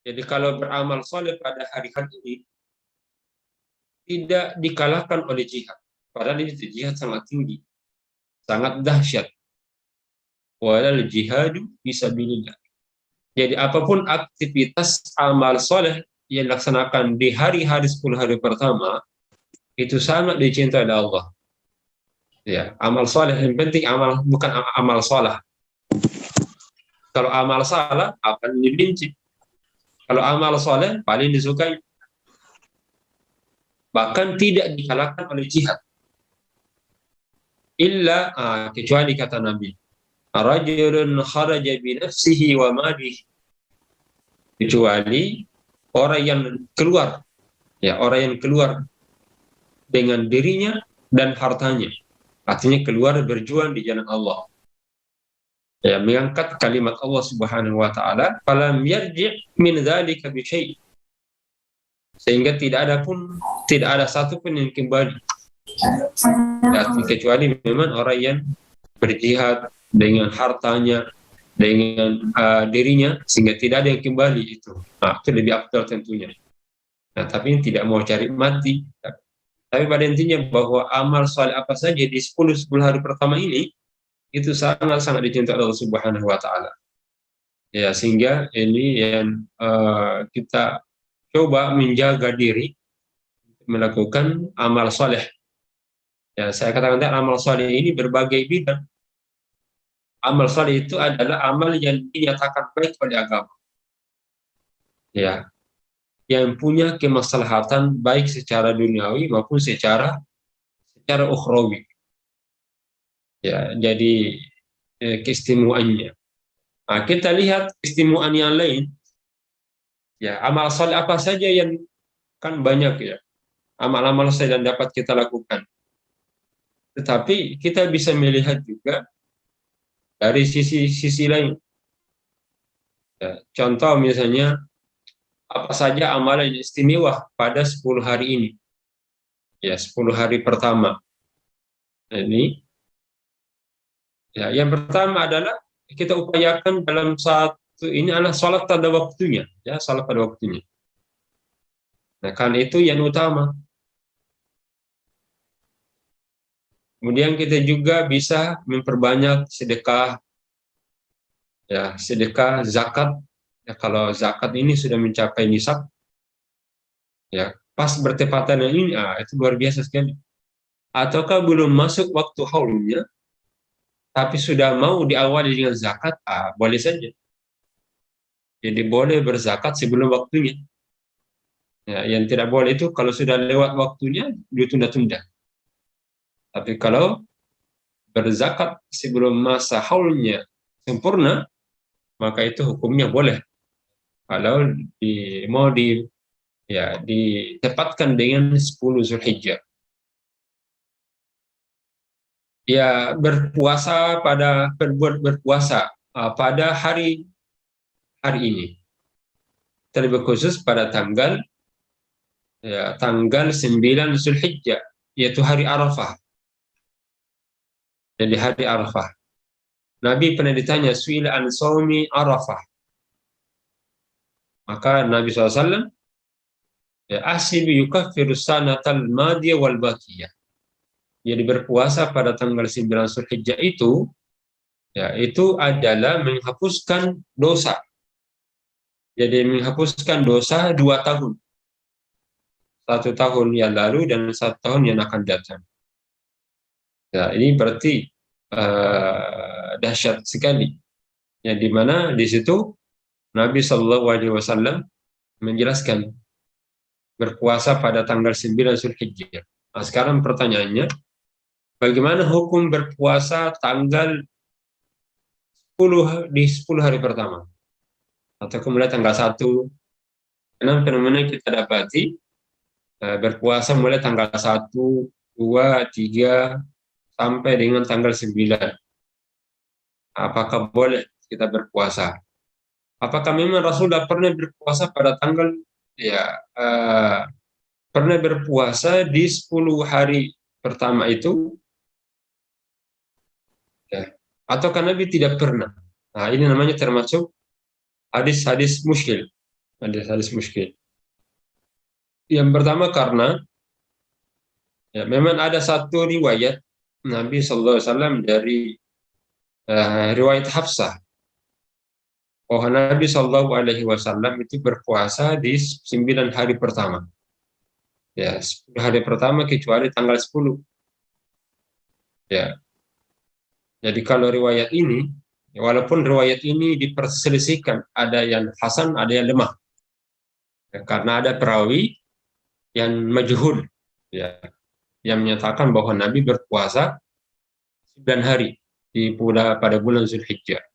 Jadi kalau beramal soleh pada hari-hari ini tidak dikalahkan oleh jihad. Padahal ini jihad sangat tinggi, sangat dahsyat. Walal jihadu fisabilillah. Jadi apapun aktivitas amal soleh yang dilaksanakan di hari-hari 10 hari pertama itu sangat dicintai oleh Allah. Ya, amal soleh yang penting amal, bukan amal salah. Kalau amal salah akan dibenci. Kalau amal soleh paling disukai. Bahkan tidak dikalahkan oleh jihad. Illa kecuali kata Nabi, rajulun kharaja bi nafsihi wa malihi, kecuali orang yang keluar, ya orang yang keluar dengan dirinya dan hartanya, artinya keluar berjuang di jalan Allah, ya mengangkat kalimat Allah Subhanahu wa taala, falam yarji' min dzalika bi syai', sehingga tidak ada satu pun yang kembali, ya, kecuali memang orang yang berjihad dengan hartanya, dengan dirinya, sehingga tidak ada yang kembali itu. Nah, itu lebih afdal tentunya. Nah, tapi tidak mau cari mati. Tapi pada intinya bahwa amal saleh apa saja di 10 hari pertama ini itu sangat-sangat dicintai Allah Subhanahu wa taala. Ya, sehingga ini yang kita coba menjaga diri melakukan amal saleh. Ya, saya katakan tadi amal saleh ini berbagai bidang. Amal saleh itu adalah amal yang dinyatakan baik oleh agama. Ya, yang punya kemaslahatan baik secara duniawi maupun secara ukhrawi. Ya, jadi keistimewaannya. Nah, kita lihat keistimewaan yang lain. Ya, amal saleh apa saja yang kan banyak ya. Amal-amal saleh yang dapat kita lakukan. Tetapi kita bisa melihat juga dari sisi lain. Ya, contoh misalnya apa saja amalan yang istimewa pada 10 hari ini. Ya, 10 hari pertama. Ini ya, yang pertama adalah kita upayakan dalam satu ini adalah salat pada waktunya, ya, salat pada waktunya. Nah, karena itu yang utama. Kemudian kita juga bisa memperbanyak sedekah, ya, sedekah zakat. Ya, kalau zakat ini sudah mencapai nisab, ya, pas bertepatan dengan ini, itu luar biasa sekali. Ataukah belum masuk waktu haulnya, tapi sudah mau diawali dengan zakat, boleh saja. Jadi boleh berzakat sebelum waktunya. Ya, yang tidak boleh itu kalau sudah lewat waktunya, ditunda-tunda. Tapi kalau berzakat sebelum masa haulnya sempurna, maka itu hukumnya boleh. Kalau mau ditepatkan dengan 10 Zulhijjah. Ya, berpuasa pada hari ini. Terlebih khusus pada tanggal 9 Zulhijjah, yaitu hari Arafah. Jadi hari Arafah. Nabi pernah ditanya, su'ila an shaumi Arafah. Maka Nabi SAW, ahsibu yukaffiru sanatal madiyah wal baqiyah. Jadi berpuasa pada tanggal 9 Zulhijjah itu, ya, itu adalah menghapuskan dosa. Jadi menghapuskan dosa 2 tahun. 1 tahun yang lalu dan 1 tahun yang akan datang. Ya, ini berarti dahsyat sekali. Yang dimana di situ Nabi Shallallahu Alaihi Wasallam menjelaskan berpuasa pada tanggal 9 Zulhijjah. Nah, sekarang pertanyaannya, bagaimana hukum berpuasa tanggal 10 di 10 hari pertama? Atau kemudian tanggal 1? Karena fenomena kita dapati berpuasa mulai tanggal 1, 2, 3 sampai dengan tanggal 9. Apakah boleh kita berpuasa? Apakah memang Rasulullah pernah berpuasa pada tanggal pernah berpuasa di 10 hari pertama itu? Ya. Ataukah Nabi tidak pernah? Nah, ini namanya termasuk hadis-hadis muskil. hadis muskil. Yang pertama karena ya, memang ada satu riwayat Nabi SAW dari riwayat Hafsah bahwa Nabi SAW itu berpuasa di 9 hari pertama. Ya, 10 hari pertama kecuali tanggal 10. Ya, jadi kalau riwayat ini, walaupun riwayat ini diperselisihkan, ada yang hasan, ada yang lemah. Ya, karena ada perawi yang majhul, ya, yang menyatakan bahwa Nabi berpuasa 9 hari pada bulan Zulhijjah.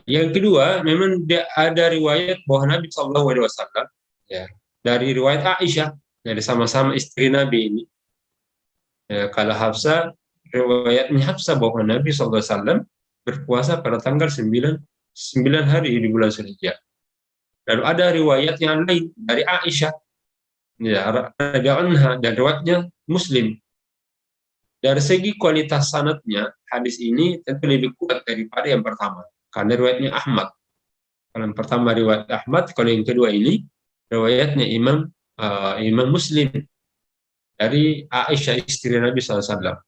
Yang kedua, memang ada riwayat bahwa Nabi SAW, ya, dari riwayat Aisyah, dari sama-sama istri Nabi ini. Ya, kalau Hafsah, riwayatnya Hafsah bahwa Nabi SAW berpuasa pada tanggal 9 hari di bulan Zulhijjah. Lalu ada riwayat yang lain dari Aisyah, ya, dan riwayatnya Muslim. Dari segi kualitas sanadnya, hadis ini tentu lebih kuat daripada yang pertama. Karena riwayatnya Ahmad. Kalau yang pertama riwayat Ahmad, kalau yang kedua ini riwayatnya Imam Muslim dari Aisyah istri Nabi SAW.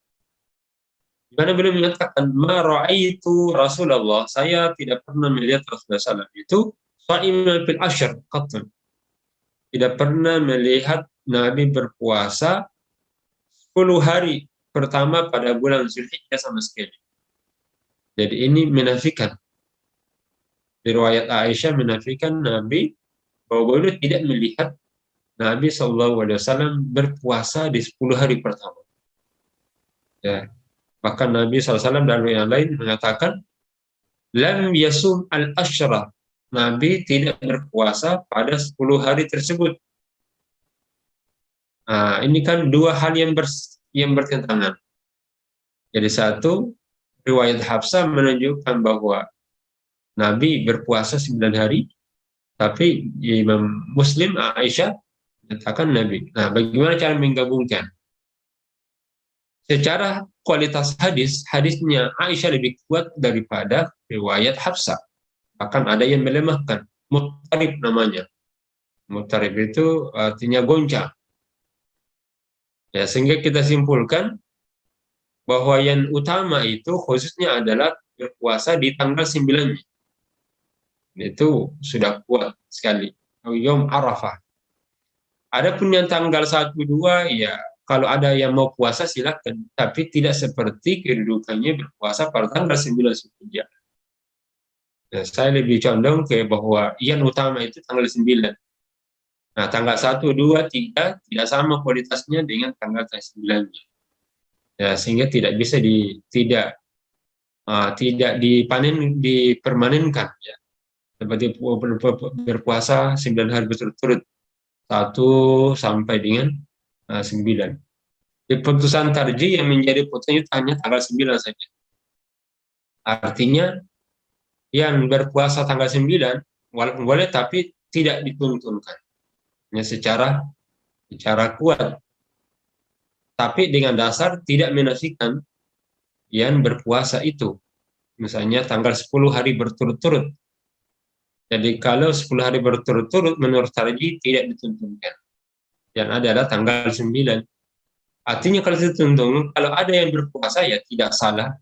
Di mana beliau menyatakan, ma ra'aitu Rasulullah, saya tidak pernah melihat Rasulullah SAW itu sha'iman fil ashr qatun. Tidak pernah melihat Nabi berpuasa 10 hari pertama pada bulan Zulhijjah sama sekali. Jadi ini menafikan. Riwayat Aisyah menafikan Nabi bahwa beliau tidak melihat Nabi SAW berpuasa di 10 hari pertama. Ya. Bahkan Nabi SAW dan yang lain mengatakan, lam yasum al-ashra. Nabi tidak berpuasa pada 10 hari tersebut. Nah, ini kan dua hal yang bertentangan. Jadi satu, riwayat Hafsah menunjukkan bahwa Nabi berpuasa 9 hari, tapi Imam Muslim Aisyah mengatakan Nabi. Nah, bagaimana cara menggabungkan? Secara kualitas hadisnya Aisyah lebih kuat daripada riwayat Hafsah. Bahkan ada yang melemahkan. Muttarib namanya. Muttarib itu artinya goncang. Ya, sehingga kita simpulkan bahwa yang utama itu khususnya adalah berpuasa di tanggal 9. Itu sudah kuat sekali. Yom Arafah. Adapun yang tanggal 1-2, ya kalau ada yang mau puasa silakan, tapi tidak seperti kedudukannya berpuasa pada tanggal 9 Zulhijjah. Nah, saya lebih condong ke bahwa yang utama itu tanggal 9. Nah, tanggal 1, 2, 3 tidak sama kualitasnya dengan tanggal 9. Ya, sehingga tidak bisa tidak dipermanenkan, ya. Seperti berpuasa 9 hari berturut-turut, 1 sampai dengan 9. Di putusan tarjih yang menjadi putusan itu hanya tanggal 9 saja. Artinya yang berpuasa tanggal 9 walaupun boleh tapi tidak dituntunkan. Hanya secara kuat. Tapi dengan dasar tidak menafikan yang berpuasa itu. Misalnya tanggal 10 hari berturut-turut. Jadi kalau 10 hari berturut-turut menurut tarjih tidak dituntunkan. Yang adalah tanggal 9. Artinya kalau dituntun, kalau ada yang berpuasa ya tidak salah.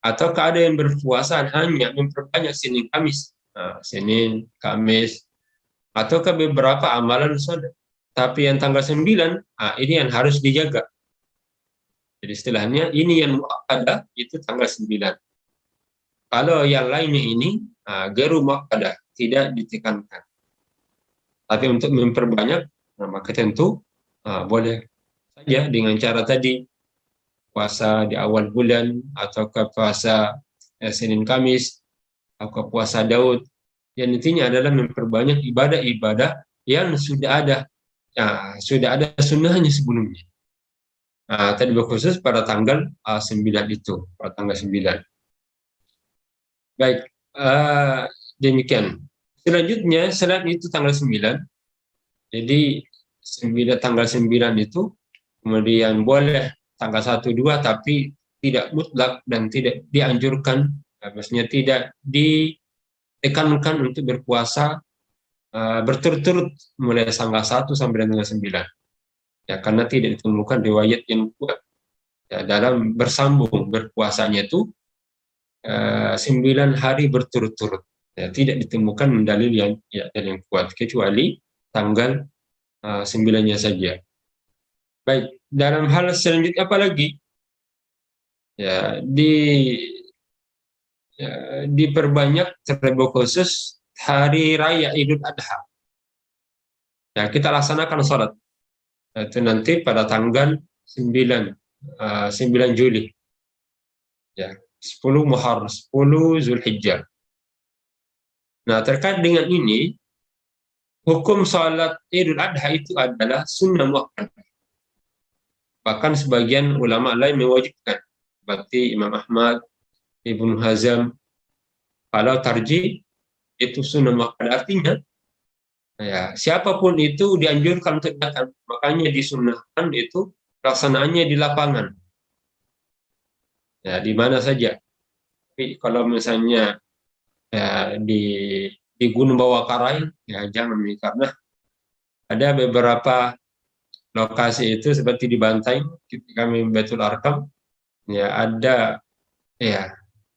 Atau ada yang berpuasa hanya memperbanyak Senin Kamis. Nah, Senin, Kamis, atau ke beberapa amalan sunnah. Tapi yang tanggal 9, ini yang harus dijaga. Jadi istilahnya ini yang muakkadah itu tanggal 9. Kalau yang lainnya ini geru muakkadah, tidak ditekankan. Tapi untuk memperbanyak, maka tentu boleh saja dengan cara tadi, puasa di awal bulan, atau ke puasa Senin Kamis, atau ke puasa Daud. Yang intinya adalah memperbanyak ibadah-ibadah yang sudah ada sunnahnya sebelumnya. Tadi berkhusus pada tanggal 9 itu, pada tanggal 9. Baik, demikian. Selanjutnya, selain itu tanggal 9, jadi tanggal 9 itu kemudian boleh tanggal 1, 2, tapi tidak mutlak dan tidak dianjurkan, maksudnya tidak tekankan untuk berpuasa berturut-turut mulai tanggal 1 sampai tanggal 9. Ya, karena tidak ditemukan riwayat yang kuat ya, dalam bersambung berpuasanya itu 9 hari berturut-turut. Ya, tidak ditemukan dalil yang kuat kecuali tanggal 9-nya saja. Baik, dalam hal selanjutnya apa lagi? Ya, diperbanyak terlebih khusus hari raya Idul Adha. Ya, kita laksanakan sholat. Itu nanti pada tanggal 9 Juli. Ya, 10 Muharram, 10 Zulhijjah. Nah, terkait dengan ini, hukum sholat Idul Adha itu adalah sunnah muakkadah. Bahkan sebagian ulama lain mewajibkan, seperti Imam Ahmad, Ibnu Hazm. Kalau tarjih itu sunnah muakkadah, artinya ya, siapapun itu dianjurkan untuk datang. Makanya disunnahkan itu laksanaannya di lapangan. Ya, di mana saja. Tapi kalau misalnya ya, di Gunung Bawakarai, ya jangan, karena ada beberapa lokasi itu seperti di Bantaing, kami Baitul Arkam, ya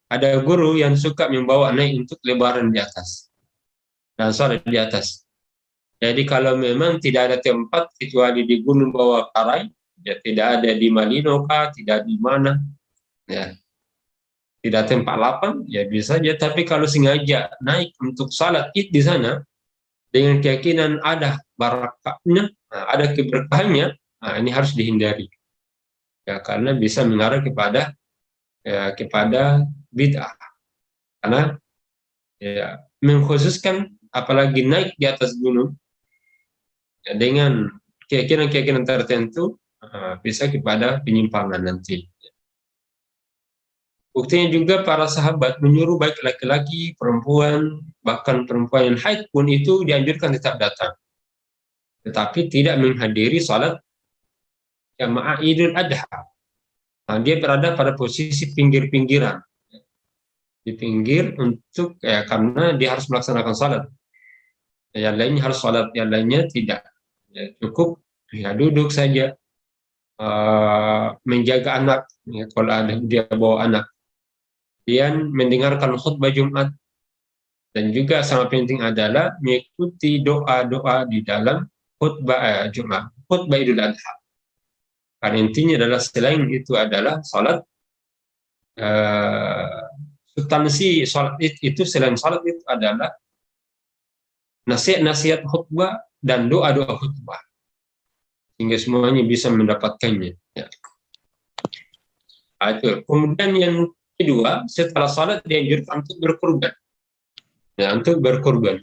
ada guru yang suka membawa naik untuk lebaran di atas dan sholat di atas. Jadi kalau memang tidak ada tempat kecuali di Gunung Bawakarai, ya tidak ada di Malinoka, tidak di mana, ya tidak tempat lapang, ya bisa saja. Tapi kalau sengaja naik untuk salat id di sana dengan keyakinan ada barakahnya, ada keberkahannya, ini harus dihindari. Ya, karena bisa mengarah kepada bid'ah. Karena ya, mengkhususkan apalagi naik di atas gunung ya, dengan keyakinan-keyakinan tertentu bisa kepada penyimpangan nanti. Buktinya juga para sahabat menyuruh baik laki-laki, perempuan, bahkan perempuan yang haid pun itu dianjurkan tetap datang. Tetapi tidak menghadiri salat jamaah Idul Adha. Nah, dia berada pada posisi pinggir-pinggiran. Di pinggir untuk karena dia harus melaksanakan salat. Yang lainnya harus salat, yang lainnya tidak. Ya, cukup ya duduk saja. Menjaga anak, ya, kalau ada dia bawa anak. Kemudian mendengarkan khutbah Jumat, dan juga sangat penting adalah mengikuti doa-doa di dalam khutbah Jumat, khutbah Idul Adha. Karena intinya adalah selain itu adalah salat, substansi salat itu selain salat itu adalah nasihat-nasihat khutbah dan doa-doa khutbah, sehingga semuanya bisa mendapatkannya. Ya. Kemudian yang kedua, setelah salat dianjurkan untuk berkurban. Ya, untuk berkurban.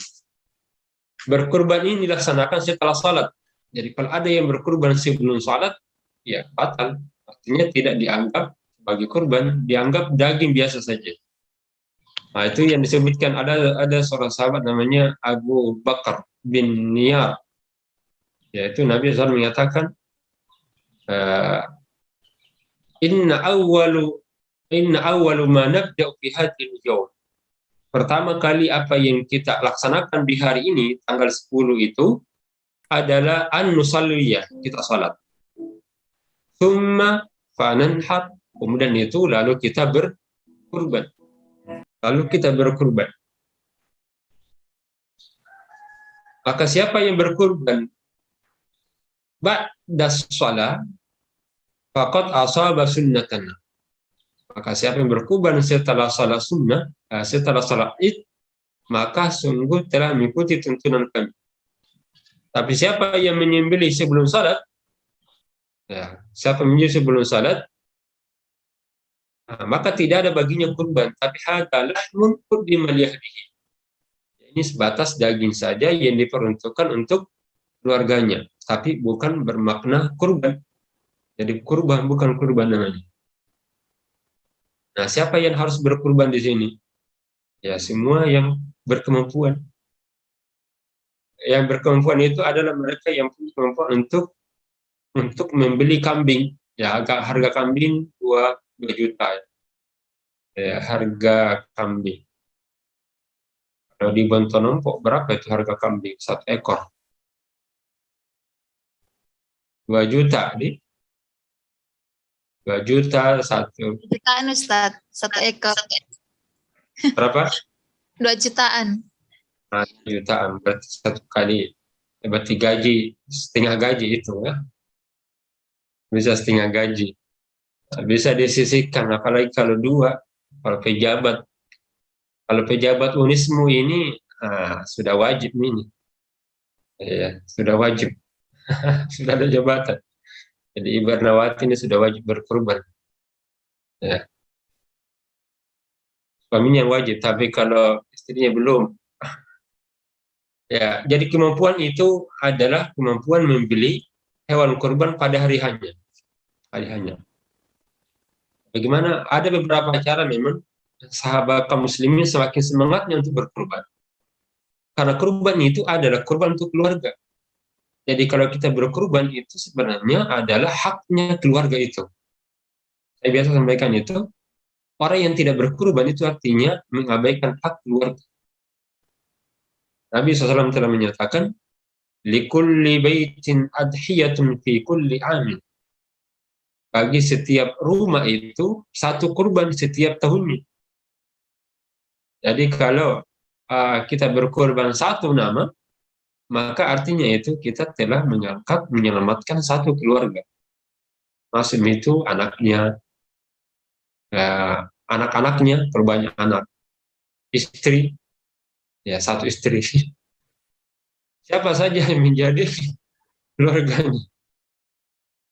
Berkurban ini dilaksanakan setelah salat. Jadi kalau ada yang berkurban sebelum salat, ya batal. Artinya tidak dianggap sebagai kurban, dianggap daging biasa saja. Nah, itu yang disebutkan ada seorang sahabat namanya Abu Bakar bin Niyar. Yaitu Nabi SAW mengatakan, Inna awwalu ma nabda'u fi hadhil yawm. Pertama kali apa yang kita laksanakan di hari ini, tanggal 10 itu, adalah an-nusalliyah, kita salat. Tsumma fananhar, kemudian itu lalu kita berkurban. Maka siapa yang berkurban ba'da shalah faqad asaba sunnatana. Maka siapa yang berkurban setelah salat sunnah, setelah salat id, maka sungguh telah mengikuti tuntunan kami. Tapi siapa yang menyembelih sebelum salat, maka tidak ada baginya kurban. Tapi hadalah munkut di maliyahdihi. Ini sebatas daging saja yang diperuntukkan untuk keluarganya, tapi bukan bermakna kurban. Jadi kurban bukan kurban namanya. Nah, siapa yang harus berkurban di sini? Ya, semua yang berkemampuan. Yang berkemampuan itu adalah mereka yang punya kemampuan untuk membeli kambing. Ya, harga kambing 2 juta. Ya, harga kambing. Kalau di Bontonompo berapa itu harga kambing satu ekor? 2 juta, di 2 juta satu. Jutaan Ustaz, 1 ekor. Berapa? 2 jutaan. 1 jutaan berarti satu kali, berarti gaji setengah gaji itu ya, bisa setengah gaji. Bisa disisihkan, apalagi kalau dua, kalau pejabat Unismu ini sudah wajib ini, ya sudah wajib, sudah ada jabatan. Jadi Ibu Ernawati ini sudah wajib berkorban. Ya. Suaminya wajib, tapi kalau istrinya belum. Ya, jadi kemampuan itu adalah kemampuan membeli hewan kurban pada hari hanya. Hari hanya. Bagaimana? Ada beberapa cara memang sahabat kaum muslimin semakin semangatnya untuk berkurban. Karena kurban itu adalah kurban untuk keluarga. Jadi kalau kita berkurban itu sebenarnya adalah haknya keluarga itu. Saya biasa sampaikan itu, orang yang tidak berkurban itu artinya mengabaikan hak keluarga. Nabi SAW telah menyatakan, likulli baitin adhiyatun fi kulli amin. Bagi setiap rumah itu satu kurban setiap tahunnya. Jadi kalau kita berkurban satu nama, maka artinya itu kita telah menyelamatkan satu keluarga. Maksud itu anaknya, anak-anaknya, perbanyak anak, istri, ya satu istri. Siapa saja yang menjadi keluarganya.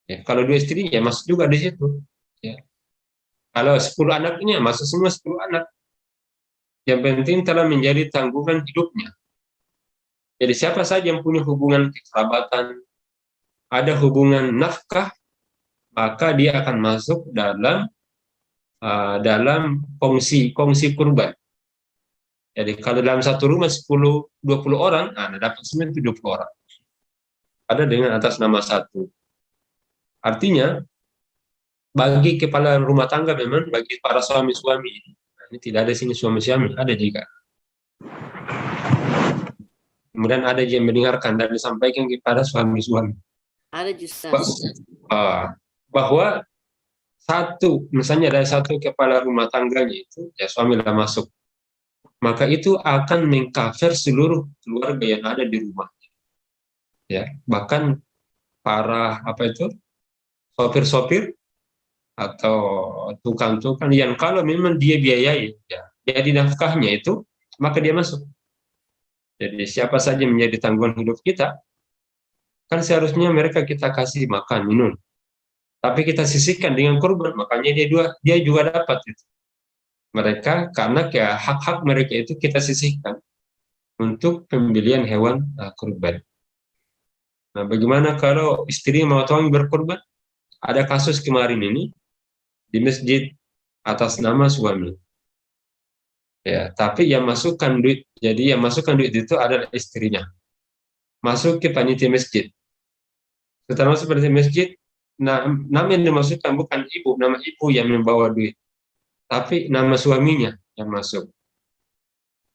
Ya, kalau 2 istri ya masuk juga di situ. Ya. Kalau 10 anak ini ya masuk semua 10 anak. Yang penting telah menjadi tanggungan hidupnya. Jadi siapa saja yang punya hubungan kekerabatan, ada hubungan nafkah, maka dia akan masuk dalam kongsi kurban. Jadi kalau dalam satu rumah 10-20 orang, dapat semua itu 20 orang. Ada dengan atas nama satu. Artinya, bagi kepala rumah tangga memang, bagi para suami-suami, ini tidak ada sini suami-suami, ada juga. Kemudian ada yang mendengarkan dan disampaikan kepada suami-suami. Ada justru. Bahwa misalnya dari satu kepala rumah tangganya itu, ya suami lah masuk. Maka itu akan mengcover seluruh keluarga yang ada di rumah. Ya, bahkan para sopir-sopir atau tukang-tukang yang kalau memang dia biayai, ya, jadi nafkahnya itu, maka dia masuk. Jadi siapa saja menjadi tanggungan hidup kita, kan seharusnya mereka kita kasih makan, minum. Tapi kita sisihkan dengan kurban, makanya dia juga dapat itu. Mereka, karena hak-hak mereka itu kita sisihkan untuk pembelian hewan kurban. Nah, bagaimana kalau istri mau tuang berkurban? Ada kasus kemarin ini di masjid atas nama suami. Ya, tapi yang masukkan duit itu adalah istrinya. Masuk ke panitia masjid. Setelah masuk panitia masjid, nama yang dimasukkan bukan ibu, nama ibu yang membawa duit, tapi nama suaminya yang masuk.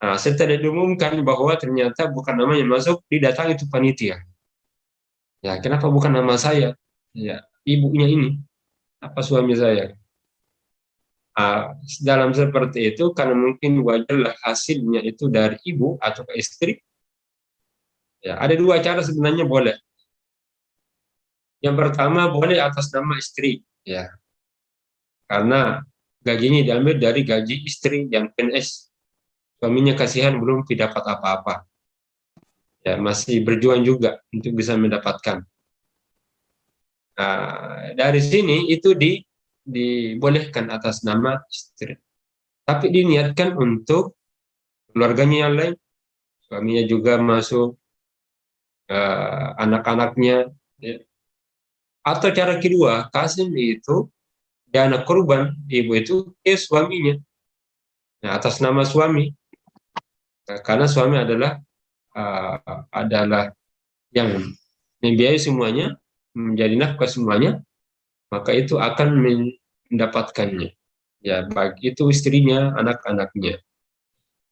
Nah, setelah diumumkan bahwa ternyata bukan nama yang masuk, didatangi itu panitia. Ya, kenapa bukan nama saya? Ya, ibunya ini, apa suami saya? Dalam seperti itu, karena mungkin wajarlah hasilnya itu dari ibu atau istri. Ya, ada 2 cara sebenarnya boleh. Yang pertama boleh atas nama istri, ya, karena gajinya diambil dari gaji istri yang PNS. Suaminya kasihan belum dapat apa-apa. Ya, masih berjuang juga untuk bisa mendapatkan. Dari sini itu dibolehkan atas nama istri. Tapi diniatkan untuk keluarganya yang lain, suaminya juga masuk, anak-anaknya. Ya. Atau cara kedua, kasih itu dana kurban ibu itu ke suaminya. Nah, atas nama suami. Nah, karena suami adalah yang membiayai semuanya, menjadi nafkah semuanya, maka itu akan mendapatkannya. Ya, baik itu istrinya, anak-anaknya.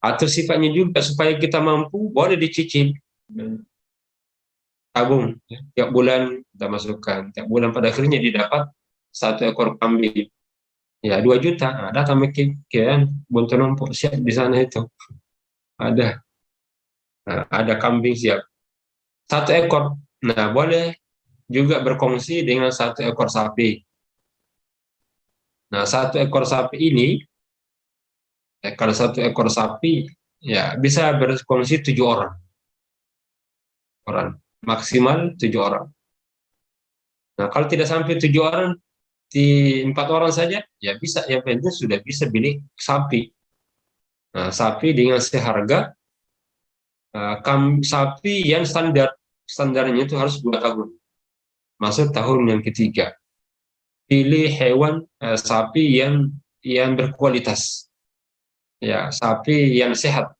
Atau sifatnya juga supaya kita mampu, boleh dicicil, tabung, ya. Tiap bulan kita masukkan, tiap bulan pada akhirnya didapat 1 ekor kambing, ya 2 juta. Nah, datang kan buntu numpuk siap di sana itu ada. Nah, ada kambing siap 1 ekor. Nah, boleh juga berkongsi dengan 1 ekor sapi. Nah, 1 ekor sapi ini, kalau 1 ekor sapi, ya bisa berkongsi 7 orang, maksimal 7 orang. Nah, kalau tidak sampai 7 orang, di 4 orang saja, ya bisa, yang penting sudah bisa beli sapi. Nah, sapi dengan seharga, sapi yang standarnya itu harus 2 tahun, masuk tahun yang ketiga. Pilih hewan, sapi yang berkualitas, ya sapi yang sehat,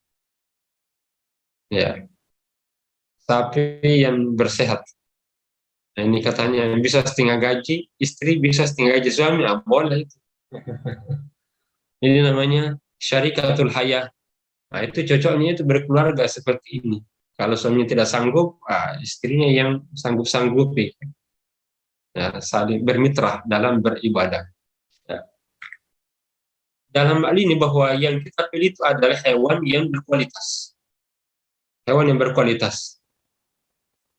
ya sapi yang bersehat. Nah, ini katanya bisa setengah gaji istri, bisa setengah gaji suami, boleh itu. Ini namanya syarikatul hayah. Nah, itu cocoknya itu berkeluarga seperti ini. Kalau suaminya tidak sanggup, istrinya yang sanggup-sanggupi. Ya, saling bermitra dalam beribadah. Ya. Dalam hal ini bahwa yang kita pilih itu adalah hewan yang berkualitas. Hewan yang berkualitas.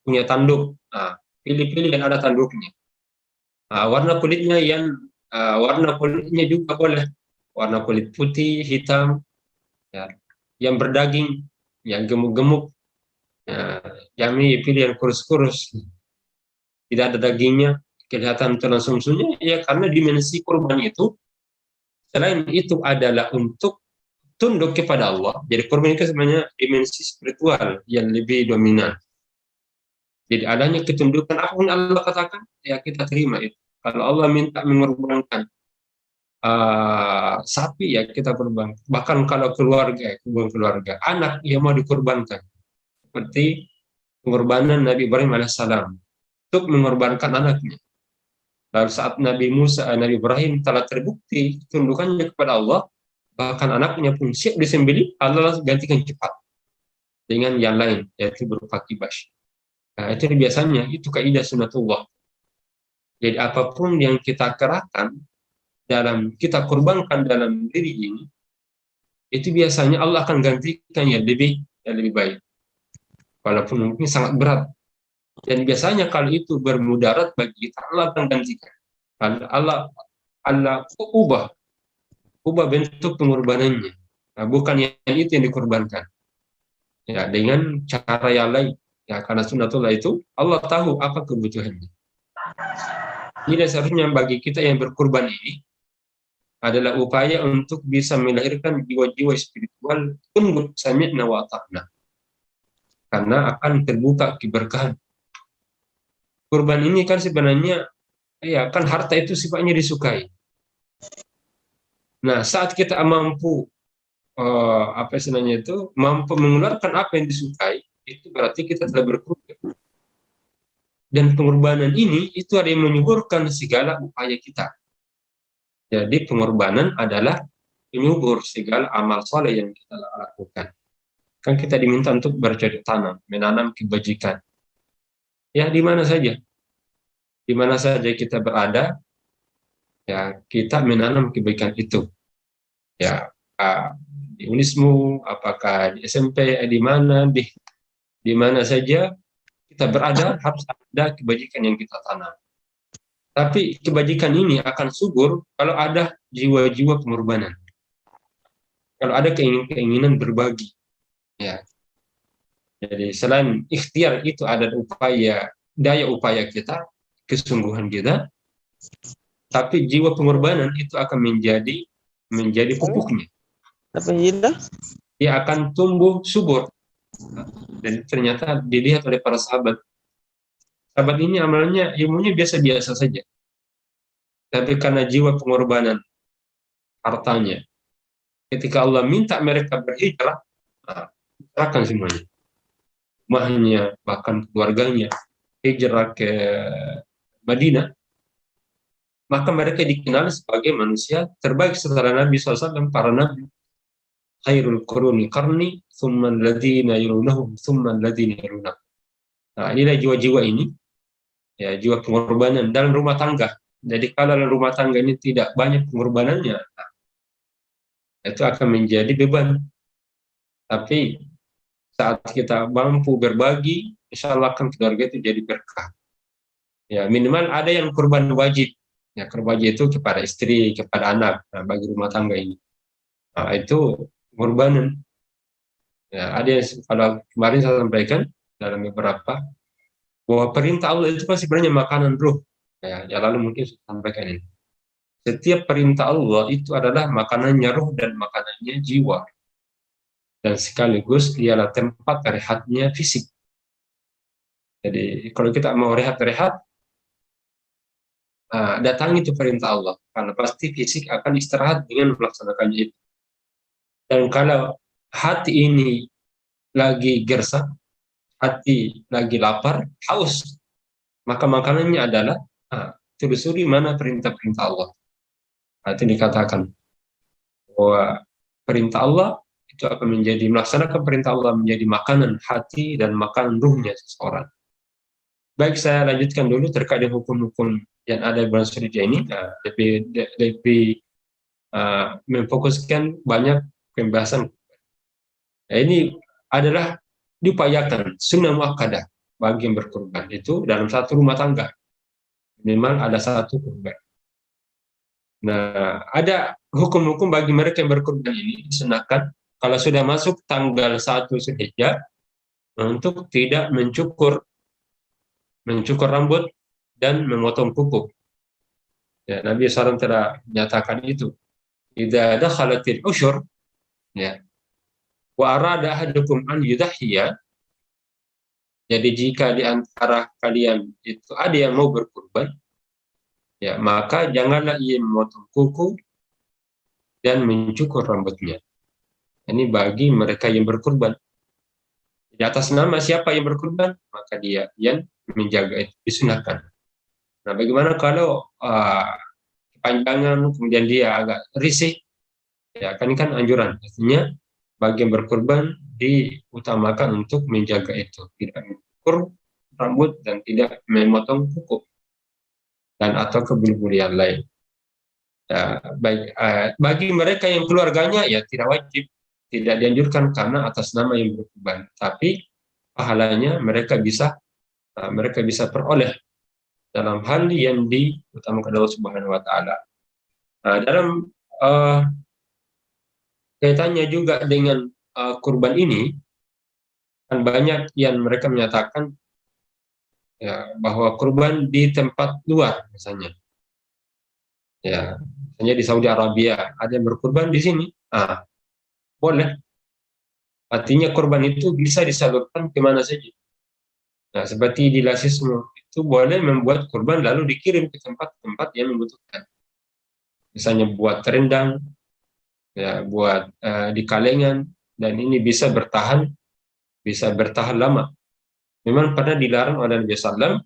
Punya tanduk. Nah, pilih-pilih yang ada tanduknya. Warna kulitnya warna kulitnya juga boleh. Warna kulit putih, hitam, ya, yang berdaging, yang gemuk-gemuk. Kami pilih yang kurus-kurus, tidak ada dagingnya, kelihatan tulang sumsumnya, ya karena dimensi kurban itu, selain itu adalah untuk tunduk kepada Allah. Jadi kurban itu sebenarnya dimensi spiritual yang lebih dominan. Jadi adanya ketundukan, apapun Allah katakan, ya kita terima itu. Kalau Allah minta mengorbankan sapi, ya kita kurban. Bahkan kalau keluarga, anak yang mau dikorbankan, seperti pengorbanan Nabi Ibrahim alaihissalam untuk mengorbankan anaknya. Lalu saat Nabi Ibrahim telah terbukti ketundukannya kepada Allah, bahkan anaknya pun siap disembelih, Allah gantikan cepat dengan yang lain, yaitu berupa kibas. Nah, itu biasanya, itu kaidah sunatullah. Jadi apapun yang kita kerahkan kita korbankan dalam diri ini, itu biasanya Allah akan gantikan yang lebih baik. Walaupun mungkin sangat berat. Dan biasanya kalau itu bermudarat bagi kita, Allah akan gantikan. Allah ubah bentuk pengorbanannya. Nah, bukan yang itu yang dikorbankan. Ya, dengan cara yang lain. Ya, karena sunatullah itu Allah tahu apa kebutuhannya. Ini seharusnya bagi kita yang berkorban ini adalah upaya untuk bisa melahirkan jiwa-jiwa spiritual tunduk sami'na wa ata'na. Karena akan terbuka keberkahan. Kurban ini kan sebenarnya, ya kan harta itu sifatnya disukai. Nah, saat kita mampu mampu mengeluarkan apa yang disukai, itu berarti kita telah berkorban. Dan pengorbanan ini itu ada yang menyuburkan segala upaya kita. Jadi pengorbanan adalah menyubur segala amal soleh yang kita lakukan. Kan kita diminta untuk bercocok tanam, menanam kebajikan. Ya, di mana saja. Di mana saja kita berada, ya kita menanam kebaikan itu. Ya, di Unismu, apakah di SMP, di mana saja kita berada, harus ada kebajikan yang kita tanam. Tapi kebajikan ini akan subur kalau ada jiwa-jiwa pengorbanan. Kalau ada keinginan berbagi. Ya. Jadi selain ikhtiar itu ada daya upaya kita, kesungguhan kita, tapi jiwa pengorbanan itu akan menjadi pupuknya. Dia akan tumbuh subur. Dan ternyata dilihat oleh para sahabat ini amalnya, ilmunya biasa-biasa saja. Tapi karena jiwa pengorbanan hartanya, ketika Allah minta mereka berhijrah, serahkan semuanya. Rumahnya, bahkan keluarganya, hijrah ke Madinah, maka mereka dikenal sebagai manusia terbaik setelah Nabi SAW dan para Nabi. khairul quruni qarni, thumma alladziina yalunahum, thumma alladziina yalunahum. Nah, inilah jiwa-jiwa ini, ya, jiwa pengorbanan dalam rumah tangga. Jadi kalau dalam rumah tangga ini tidak banyak pengorbanannya, itu akan menjadi beban. Tapi saat kita mampu berbagi, insya Allah kan keluarga itu jadi berkah. Ya, minimal ada yang kurban wajib. Ya, kurban wajib itu kepada istri, kepada anak. Nah, bagi rumah tangga ini, nah, itu kurbanan. Ya, ada yang kalau kemarin saya sampaikan dalam beberapa bahwa perintah Allah itu kan sebenarnya makanan ruh. Ya, lalu mungkin saya sampaikan ini. Setiap perintah Allah itu adalah makanannya ruh dan makanannya jiwa. Dan sekaligus ialah tempat rehatnya fisik. Jadi kalau kita mau rehat-rehat, datangi itu perintah Allah. Karena pasti fisik akan istirahat dengan melaksanakannya itu. Dan kalau hati ini lagi gersang, hati lagi lapar, haus, maka makanannya adalah telusuri mana perintah-perintah Allah. Itu dikatakan bahwa perintah Allah itu akan menjadi, melaksanakan perintah Allah menjadi makanan hati dan makanan ruhnya seseorang. Baik, saya lanjutkan dulu terkait dengan hukum-hukum yang ada di bulan Zulhijjah ini. Lebih memfokuskan banyak pembahasan. Nah, ini adalah diupayakan sunnah muakkadah bagi yang berkurban itu dalam satu rumah tangga minimal ada satu kurban. Nah, ada hukum-hukum bagi mereka yang berkurban ini disunahkan kalau sudah masuk tanggal 1 Zulhijjah untuk tidak mencukur rambut dan memotong kuku. Ya, Nabi SAW telah menyatakan itu. Idza dakhalatil usyur, ya, wa arada ahadukum an yudhhiya. Jadi jika di antara kalian itu ada yang mau berkurban, ya, maka janganlah ia memotong kuku dan mencukur rambutnya. Ini bagi mereka yang berkurban. Di atas nama siapa yang berkurban, maka dia yang menjaga itu, disunahkan. Nah, bagaimana kalau kepanjangan, kemudian dia agak risih, ya kan anjuran. Artinya, bagi yang berkurban diutamakan untuk menjaga itu. Tidak mencukur rambut dan tidak memotong kuku. Dan atau kebul-bul yang lain. Bagi mereka yang keluarganya, ya tidak wajib. Tidak dianjurkan karena atas nama yang berkurban, tapi pahalanya mereka bisa peroleh dalam hal yang diutamakan Allah Subhanahu wa taala. Dalam kaitannya juga dengan kurban ini, kan banyak yang mereka menyatakan ya, bahwa kurban di tempat luar misalnya. Ya, misalnya di Saudi Arabia ada yang berkurban di sini. Boleh. Artinya kurban itu bisa disalurkan kemana saja. Nah, seperti di Lasisme, itu boleh membuat kurban lalu dikirim ke tempat-tempat yang membutuhkan. Misalnya buat rendang, ya, buat di kalengan, dan ini bisa bertahan lama. Memang pernah dilarang oleh Nabi SAW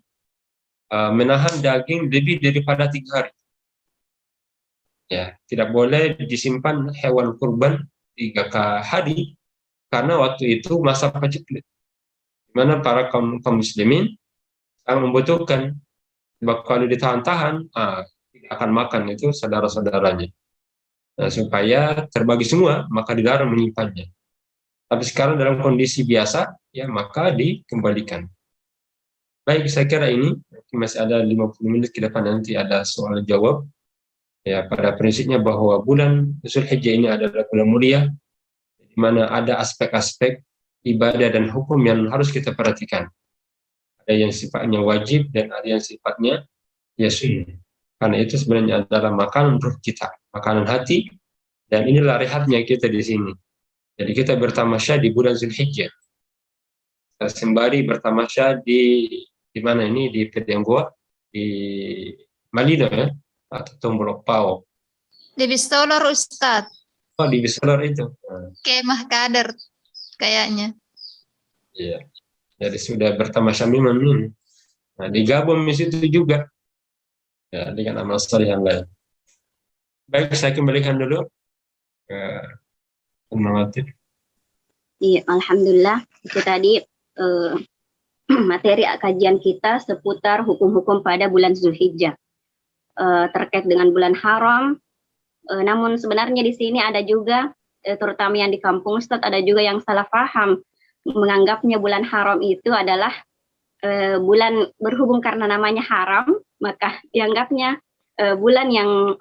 menahan daging lebih daripada 3 hari. Ya, tidak boleh disimpan hewan kurban 3 hari, karena waktu itu masa paceklik, di mana para kaum muslimin sangat membutuhkan. Sebab kalau ditahan-tahan, tidak akan makan itu saudara-saudaranya. Nah, supaya terbagi semua, maka dilarang menyimpannya. Tapi sekarang dalam kondisi biasa, ya maka dikembalikan. Baik, saya kira ini masih ada 50 menit ke depan, nanti ada soal jawab. Ya, pada prinsipnya bahwa bulan Zulhijjah ini adalah bulan mulia, di mana ada aspek-aspek ibadah dan hukum yang harus kita perhatikan. Ada yang sifatnya wajib dan ada yang sifatnya ya sunnah. Karena itu sebenarnya adalah makanan ruh kita, makanan hati, dan inilah rehatnya kita di sini. Jadi kita bertamasya di bulan Zulhijjah. Sembari bertamasya di mana ini, di Pedenggoa, di Malino ya, atau Tombolok Pau. Di Bistolar, Ustadz. Oh, di Bistolar itu. Kemah Kader kayaknya. Iya. Jadi sudah bertamasya memang ini. Nah, digabung di situ juga. Ya, dengan amal saleh yang lain. Baik, saya kembalikan dulu ke Iya, alhamdulillah itu tadi materi kajian kita seputar hukum-hukum pada bulan Zulhijjah terkait dengan bulan haram. Namun sebenarnya di sini ada juga terutama yang di kampung Ustadz ada juga yang salah paham menganggapnya bulan haram itu adalah bulan berhubung karena namanya haram maka dianggapnya bulan yang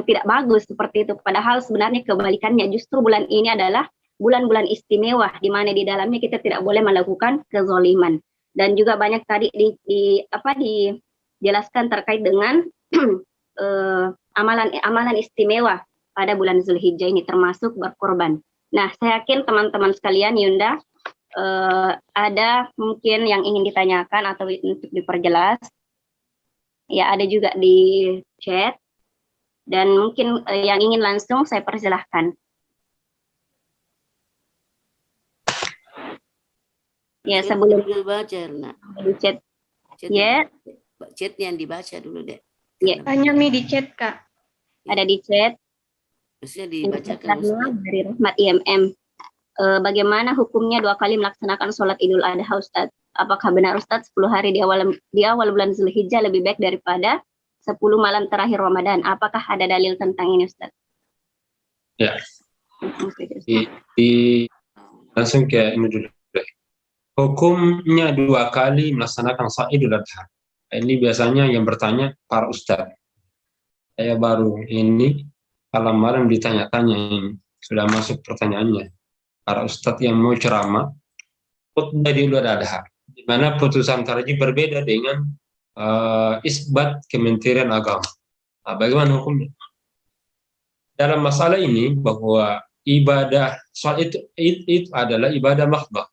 tidak bagus seperti itu. Padahal sebenarnya kebalikannya, justru bulan ini adalah bulan-bulan istimewa di mana di dalamnya kita tidak boleh melakukan kezaliman. Dan juga banyak tadi dijelaskan terkait dengan amalan istimewa pada bulan Zulhijjah ini termasuk berkorban. Nah, saya yakin teman-teman sekalian, Yunda, ada mungkin yang ingin ditanyakan atau untuk diperjelas. Ya, ada juga di chat. Dan mungkin yang ingin langsung saya persilahkan. Ya, sebelum dibaca, di chat. Ya. Chat yang dibaca dulu deh. Ya. Hanya di chat, Kak. Ada di chat. Maksudnya dibacakan dari Rahmat IMM. Bagaimana hukumnya 2 kali melaksanakan sholat Idul Adha, Ustadz? Apakah benar Ustadz 10 hari di awal bulan Zulhijjah lebih baik daripada 10 malam terakhir Ramadan? Apakah ada dalil tentang ini, Ustadz? Ya. Langsung ke ini dulu. Hukumnya 2 kali melaksanakan sholat Idul Adha. Ini biasanya yang bertanya para ustadz. Saya baru ini malam ditanya-tanya ini. Sudah masuk pertanyaannya. Para ustadz yang mau ceramah khutbah di Idul Adha, di mana putusan tarjih berbeda dengan isbat Kementerian Agama. Nah, bagaimana hukumnya? Dalam masalah ini bahwa ibadah sholat itu adalah ibadah mahdhah.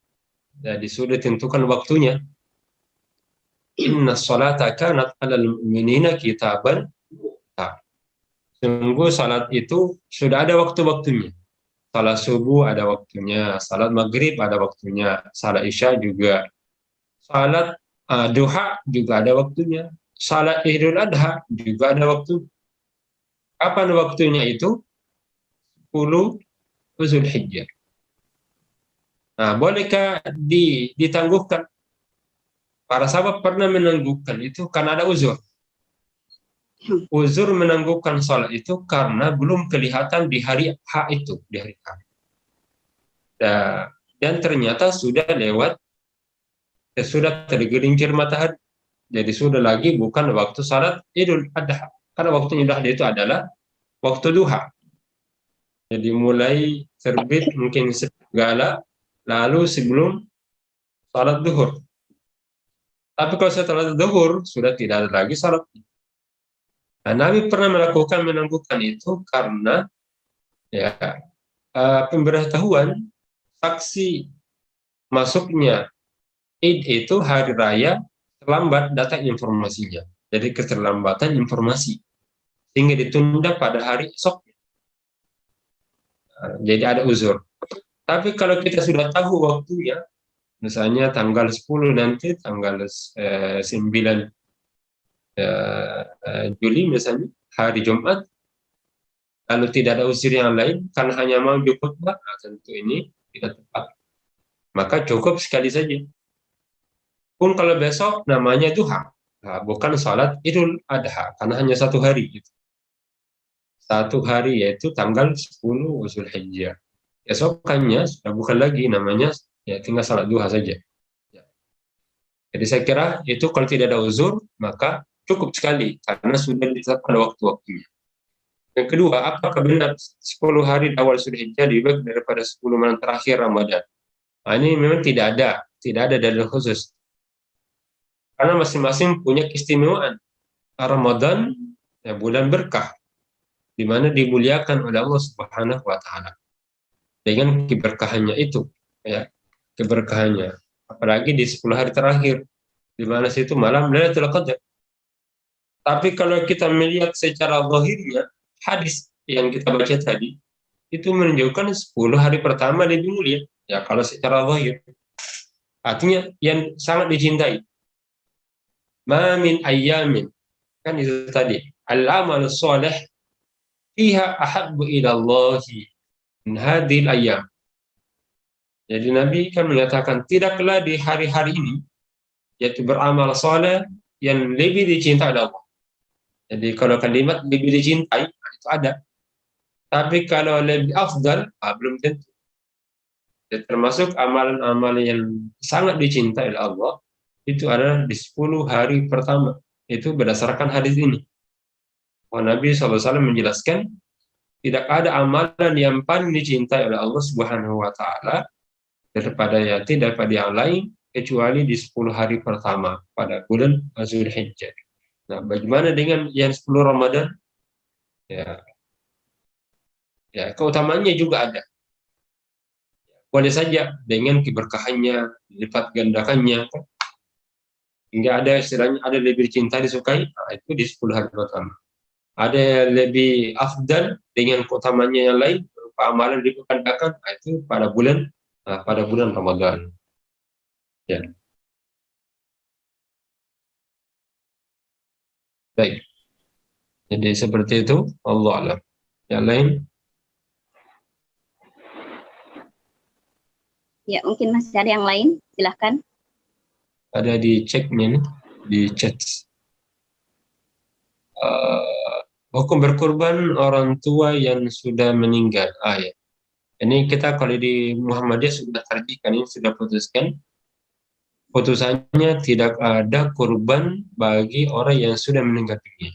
Jadi sudah ditentukan waktunya. Inna sholata kanat 'alal mu'minina kitaban. Sungguh salat itu sudah ada waktu-waktunya. Salat subuh ada waktunya, salat maghrib ada waktunya, salat isya juga, salat duha juga ada waktunya, salat Idul Adha juga ada waktu. Kapan waktunya itu? 10 Zulhijjah. Nah, bolehkah ditangguhkan? Para sahabat pernah menangguhkan itu karena ada uzur. Uzur menangguhkan sholat itu karena belum kelihatan di hari H itu, di hari H. Dan ternyata sudah lewat, sudah tergelincir matahari. Jadi sudah lagi bukan waktu sholat Idul Adha. Karena waktu Idul Adha itu adalah waktu duha. Jadi mulai terbit mungkin segala, lalu sebelum sholat duhur. Tapi kalau setelah duhur, sudah tidak ada lagi sholat. Nah, Nabi pernah menangguhkan itu karena pemberitahuan saksi masuknya Id itu hari raya terlambat datang informasinya. Jadi keterlambatan informasi sehingga ditunda pada hari esoknya. Jadi ada uzur. Tapi kalau kita sudah tahu waktunya, misalnya tanggal 10 nanti, tanggal 9 Juli misalnya, hari Jumat, lalu tidak ada uzur yang lain karena hanya mau khutbah, tentu ini tidak tepat. Maka cukup sekali saja. Pun kalau besok namanya duha, bukan salat Idul Adha, karena hanya 1 hari. 1 hari yaitu tanggal 10 Zulhijjah. Esokannya sudah bukan lagi namanya, tinggal salat duha saja. Jadi saya kira itu kalau tidak ada uzur, maka cukup sekali karena sudah ditetapkan waktu-waktunya. Yang kedua, apakah benar 10 hari awal Zulhijjah lebih baik daripada 10 malam terakhir Ramadan? Nah, ini memang tidak ada dalil khusus. Karena masing-masing punya keistimewaan. Ramadan bulan berkah, di mana dimuliakan oleh Allah Subhanahu wa taala. Dengan keberkahannya itu, keberkahannya. Apalagi di 10 hari terakhir, di mana situ malam Lailatul Qadar. Tapi kalau kita melihat secara zahirnya, hadis yang kita baca tadi, itu menunjukkan 10 hari pertama lebih mulia. Ya, kalau secara zahir. Artinya yang sangat dicintai. Ma min ayyamin. Kan itu tadi. Al-amal sholih fiha ahabbu ila Allahi min hadhil ayyam. Jadi Nabi kan mengatakan, tidaklah di hari-hari ini, yaitu beramal soleh yang lebih dicintai oleh Allah. Jadi kalau kalimat lebih dicintai, itu ada. Tapi kalau lebih afdal, belum tentu. Jadi termasuk amalan-amalan yang sangat dicintai oleh Allah, itu adalah di 10 hari pertama. Itu berdasarkan hadis ini. Nabi SAW menjelaskan, tidak ada amalan yang paling dicintai oleh Allah Subhanahu wa Ta'ala daripada yang lain, kecuali di 10 hari pertama pada bulan Zulhijjah. Nah, bagaimana dengan yang 10 Ramadan? Ya, keutamaannya juga ada. Boleh saja dengan keberkahannya, lipat gandakannya. Hingga ada istilahnya, ada lebih cinta disukai, itu di 10 hari pertama. Ada lebih afdal dengan keutamaannya yang lain, berupa amalan digandakan, itu pada bulan Ramadan. Ya. Baik. Jadi seperti itu, Allah alam. Yang lain? Ya, mungkin masih ada yang lain. Silahkan. Ada di ceknya nih, di chat. Hukum berkurban orang tua yang sudah meninggal. Ya. Ini kita kalau di Muhammadiyah sudah tarjikan, ini sudah putuskan. Putusannya tidak ada kurban bagi orang yang sudah meninggal dunia.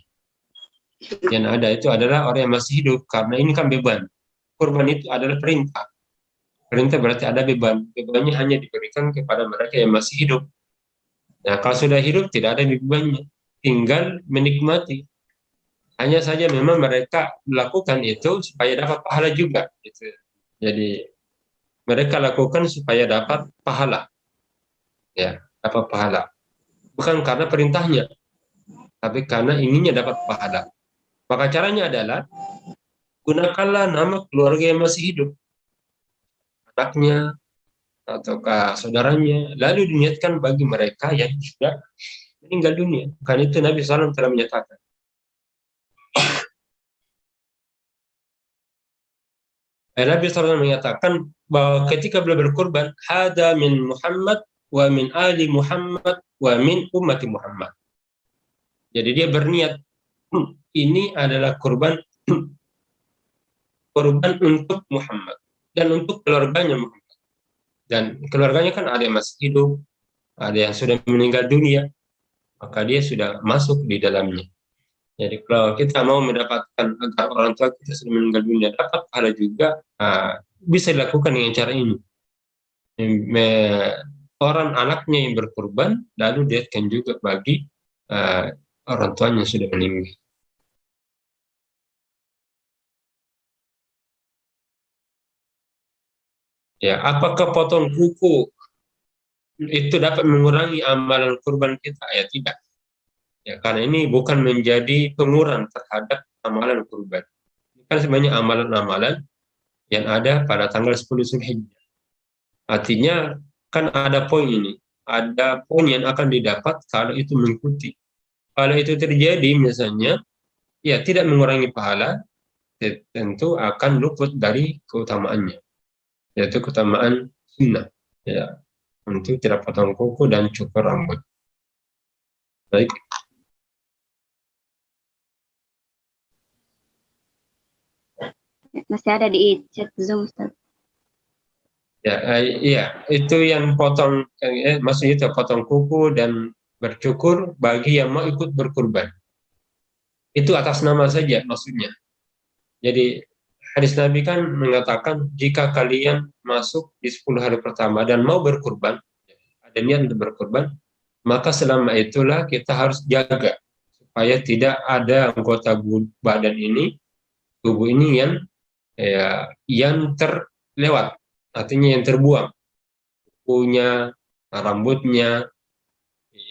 Yang ada itu adalah orang yang masih hidup, karena ini kan beban. Kurban itu adalah perintah. Perintah berarti ada beban. Bebannya hanya diberikan kepada mereka yang masih hidup. Nah, kalau sudah hidup tidak ada bebannya. Tinggal menikmati. Hanya saja memang mereka melakukan itu supaya dapat pahala juga. Gitu. Jadi mereka lakukan supaya dapat pahala. Ya, dapat pahala. Bukan karena perintahnya, tapi karena inginnya dapat pahala. Maka caranya adalah gunakanlah nama keluarga yang masih hidup, anaknya ataukah saudaranya, lalu diniatkan bagi mereka yang sudah meninggal dunia. Karena itu Nabi SAW telah menyatakan. Nabi SAW menyatakan bahwa ketika beliau berkurban, hada min Muhammad wa min ali Muhammad wa min ummati Muhammad. Jadi dia berniat, ini adalah kurban untuk Muhammad dan untuk keluarganya Muhammad. Dan keluarganya kan ada yang masih hidup, ada yang sudah meninggal dunia, maka dia sudah masuk di dalamnya. Jadi kalau kita mau mendapatkan agar orang tua kita sudah meninggal dunia dapat pahala juga, bisa dilakukan dengan cara ini. Orang anaknya yang berkurban, lalu diatkan juga bagi orang tuanya yang sudah meninggal. Ya, apakah potong kuku itu dapat mengurangi amalan kurban kita? Ya tidak. Ya, karena ini bukan menjadi pengurangan terhadap amalan kurban. Ini kan sebenarnya amalan-amalan yang ada pada tanggal 10 Zulhijjah. Artinya kan ada poin ini, ada poin yang akan didapat kalau itu mengikuti. Kalau itu terjadi misalnya, ya tidak mengurangi pahala, tentu akan luput dari keutamaannya, yaitu keutamaan sunnah, ya, untuk tidak potong kuku dan cukur rambut. Baik. Masih ada di chat Zoom, Ustaz. Ya, iya, itu yang potong, maksudnya itu potong kuku dan bercukur bagi yang mau ikut berkurban. Itu atas nama saja maksudnya. Jadi hadis Nabi kan mengatakan jika kalian masuk di 10 hari pertama dan mau berkurban, ada niat untuk berkurban, maka selama itulah kita harus jaga supaya tidak ada anggota badan ini, tubuh ini yang terlewat, artinya yang terbuang, kukunya, rambutnya,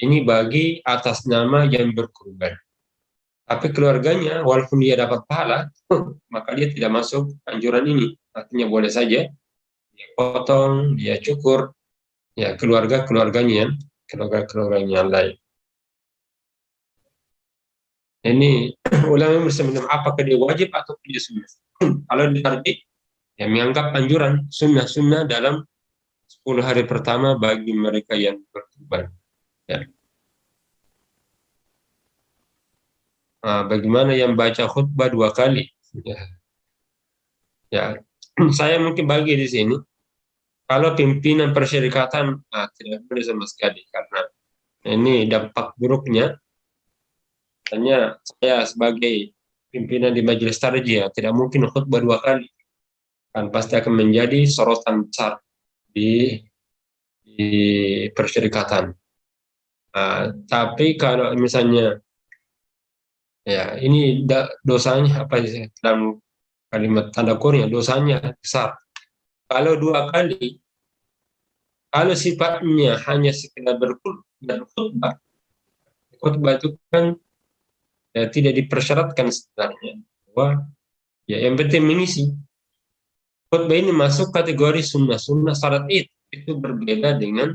ini bagi atas nama yang berkurban. Tapi keluarganya, walaupun dia dapat pahala, maka dia tidak masuk anjuran ini. Artinya boleh saja dia potong, dia cukur, ya keluarganya yang lain. Ini ulama bersama apakah dia wajib atau dia sunnah. Kalau ditarjih, ya menganggap anjuran sunnah dalam 10 hari pertama bagi mereka yang berkurban. Ya. Bagaimana yang baca khutbah 2 kali? Ya. Ya. Saya mungkin bagi di sini, kalau pimpinan persyarikatan tidak boleh sama sekali, karena ini dampak buruknya. Hanya saya sebagai pimpinan di majelis tarjih tidak mungkin khutbah 2 kali, kan pasti akan menjadi sorotan besar di persyarikatan. Tapi kalau misalnya ya ini dosanya apa sih dalam kalimat tanda kurung, dosanya besar. Kalau 2 kali, kalau sifatnya hanya sekedar berkhutbah, khutbah itu kan ya, tidak dipersyaratkan sebenarnya bahwa ya yang penting mengisi. Khutbah ini masuk kategori sunnah syarat Id, itu berbeda dengan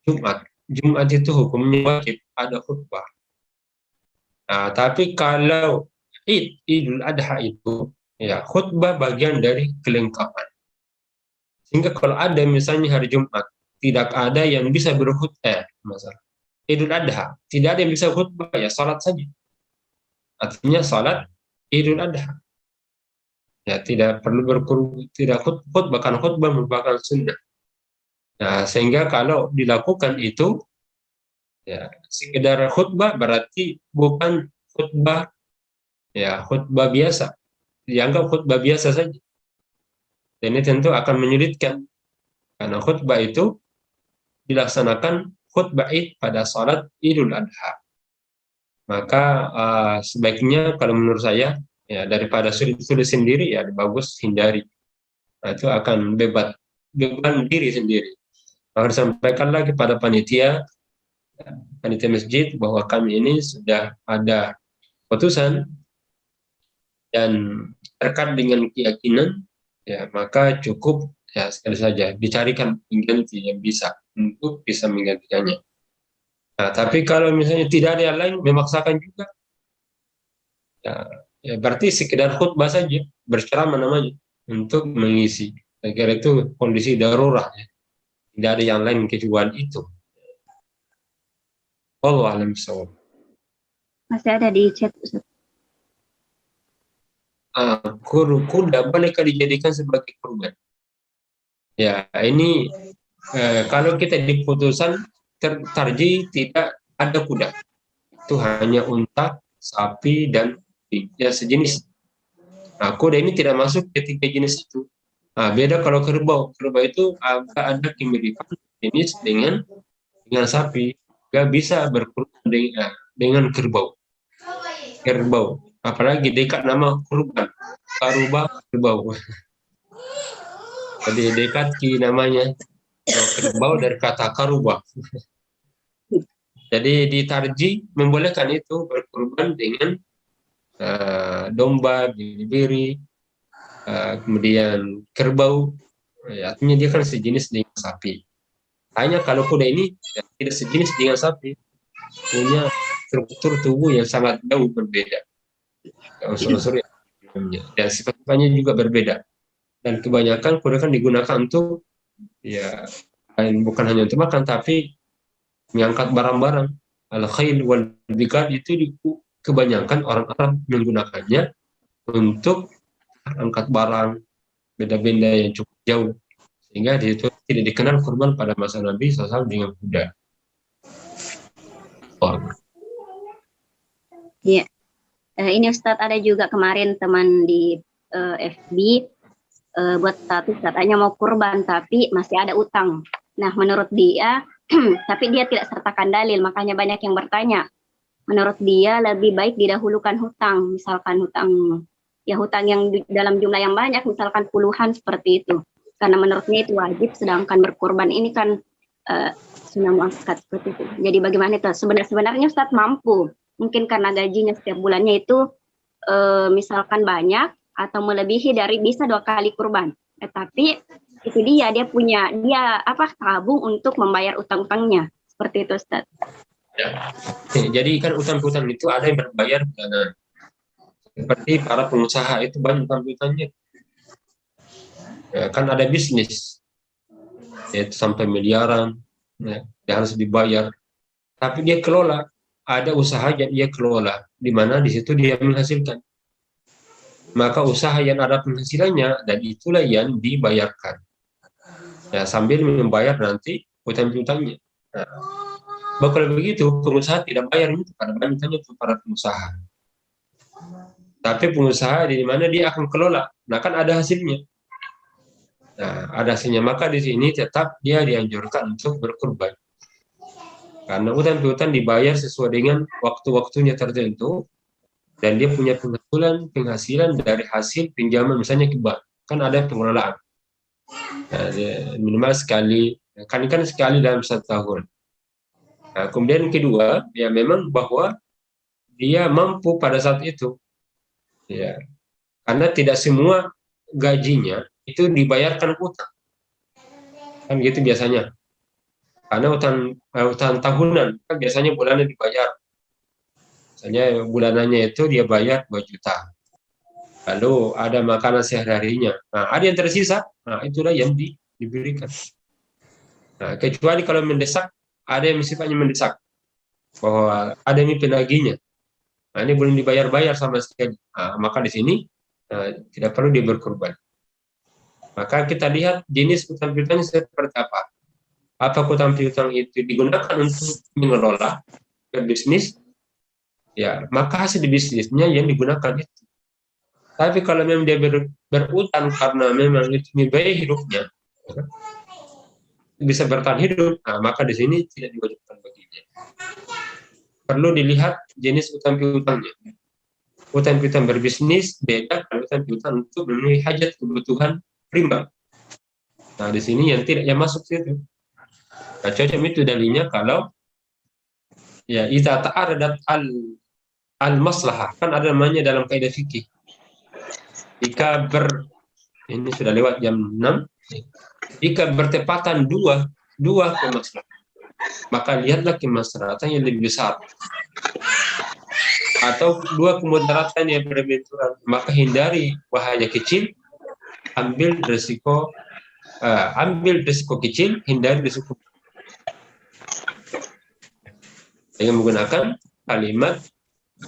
Jumat. Jumat itu hukumnya wajib ada khutbah. Tapi kalau Idul Adha itu ya khutbah bagian dari kelengkapan. Sehingga kalau ada misalnya hari Jumat tidak ada yang bisa berkhutbah, masalah Idul Adha tidak ada yang bisa khutbah, ya salat saja. Artinya salat Idul Adha. Ya tidak perlu tidak khutbah, bahkan khutbah merupakan sunnah. Nah, sehingga kalau dilakukan itu ya sekedar khutbah berarti bukan khutbah ya khutbah biasa, dianggap khutbah biasa saja. Dan ini tentu akan menyulitkan karena khutbah itu dilaksanakan khutbah Id pada salat Idul Adha. Maka sebaiknya kalau menurut saya ya daripada sulit-sulit sendiri ya bagus hindari. Nah, itu akan beban diri sendiri. Maka disampaikan lagi pada panitia masjid bahwa kami ini sudah ada putusan dan terkait dengan keyakinan, ya maka cukup ya sekali saja dicarikan pengganti yang bisa untuk bisa menggantikannya. Nah, tapi kalau misalnya tidak ada yang lain memaksakan juga, ya berarti sekedar khutbah saja, berceramah namanya untuk mengisi. Saya kira itu kondisi darurat, ya. Tidak ada yang lain kecuali itu. Wallahu a'lam bishawab. Masih ada di chat, Ustaz. Kuda bolehkah dijadikan sebagai kurban? Ya, ini kalau kita di putusan tarjih tidak ada kuda. Itu hanya unta, sapi, dan ya sejenis. Kuda ini tidak masuk ketiga jenis itu. Beda kalau kerbau. Kerbau itu ada kemiripan jenis dengan sapi. Gak bisa berkurban dengan kerbau. Apalagi dekat nama kurban. Kerbau. Jadi dekat namanya kerbau dari kata karuba. Jadi di tarjih membolehkan itu berkurban dengan domba, biri, kemudian kerbau. Artinya dia kan sejenis dengan sapi. Hanya kalau kuda ini tidak sejenis dengan sapi, punya struktur tubuh yang sangat jauh berbeda. Unsur-unsur dan sifat-sifatnya juga berbeda. Dan kebanyakan kuda kan digunakan untuk ya bukan hanya untuk makan, tapi mengangkat barang-barang. Al-khail wal bikar itu kebanyakan orang Arab menggunakannya untuk angkat barang, benda-benda yang cukup jauh. Sehingga di situ tidak dikenal kurban pada masa Nabi SAW dengan kuda. Iya. Ini Ustadz ada juga kemarin teman di FB buat status katanya mau kurban tapi masih ada utang. Nah menurut dia, tapi dia tidak sertakan dalil, makanya banyak yang bertanya. Menurut dia lebih baik didahulukan hutang, misalkan hutang yang dalam jumlah yang banyak, misalkan puluhan seperti itu. Karena menurutnya itu wajib, sedangkan berkurban ini kan sunnah muakkad seperti itu. Jadi bagaimana itu? Sebenarnya Ustadz mampu, mungkin karena gajinya setiap bulannya itu misalkan banyak atau melebihi dari bisa 2 kali kurban. Tapi itu dia tabung untuk membayar utang-utangnya seperti itu Ustadz. Ya. Jadi kan utang-utang itu ada yang berbayar bulanan. Seperti para pengusaha itu banyak utang-utangnya. Ya, kan ada bisnis. yaitu sampai miliaran, ya, yang harus dibayar. Tapi dia kelola, ada usaha yang dia kelola, di mana di situ dia menghasilkan. Maka usaha yang ada penghasilannya, dan itulah yang dibayarkan. Ya, sambil membayar nanti hutang-hutangnya. Nah, kalau begitu, pengusaha tidak bayar itu pada bantuannya kepada pengusaha. Tapi pengusaha di mana dia akan kelola, nah kan ada hasilnya. Nah, ada hasilnya, maka di sini tetap dia dianjurkan untuk berkurban. Karena utang piutang dibayar sesuai dengan waktu-waktunya tertentu, dan dia punya penghasilan dari hasil pinjaman, misalnya ke bank, kan ada pengelolaan. Nah, minimal sekali, kan sekali dalam 1 tahun. Nah, kemudian kedua, ya memang bahwa dia mampu pada saat itu, ya, karena tidak semua gajinya itu dibayarkan utang, kan gitu biasanya. Karena utang tahunan kan biasanya bulannya dibayar. Misalnya bulanannya itu dia bayar 2 juta. Lalu ada makanan sehari-harinya. Nah, ada yang tersisa, nah itulah yang diberikan. Nah, kecuali kalau mendesak, ada yang sifatnya mendesak. Bahwa ada yang penagihnya. Nah, ini belum dibayar-bayar sama sekali. Nah, maka di sini tidak perlu dia berkorban. Maka kita lihat jenis utang piutang seperti apa. Apa utang piutang itu digunakan untuk mengelola bisnis, ya maka hasil bisnisnya yang digunakan itu. Tapi kalau memang dia berutang karena memang itu membiayai hidupnya, bisa bertahan hidup, nah, maka di sini tidak diwajibkan baginya. Perlu dilihat jenis utang piutangnya. Utang piutang berbisnis beda kalau utang piutang untuk memenuhi hajat kebutuhan primer. Nah, di sini yang tidak yang masuk situ. Nah, cocok itu dalilnya kalau ya idza ta'aradat al-maslahah, kan ada namanya dalam kaidah fikih. Jika ini sudah lewat jam 6. Jika bertepatan dua kemaslahatan, maka lihatlah kemaslahatan yang lebih besar. Atau dua kemudaratan yang berbenturan, maka hindari bahaya kecil, ambil risiko kecil, hindari risiko. Dengan menggunakan kalimat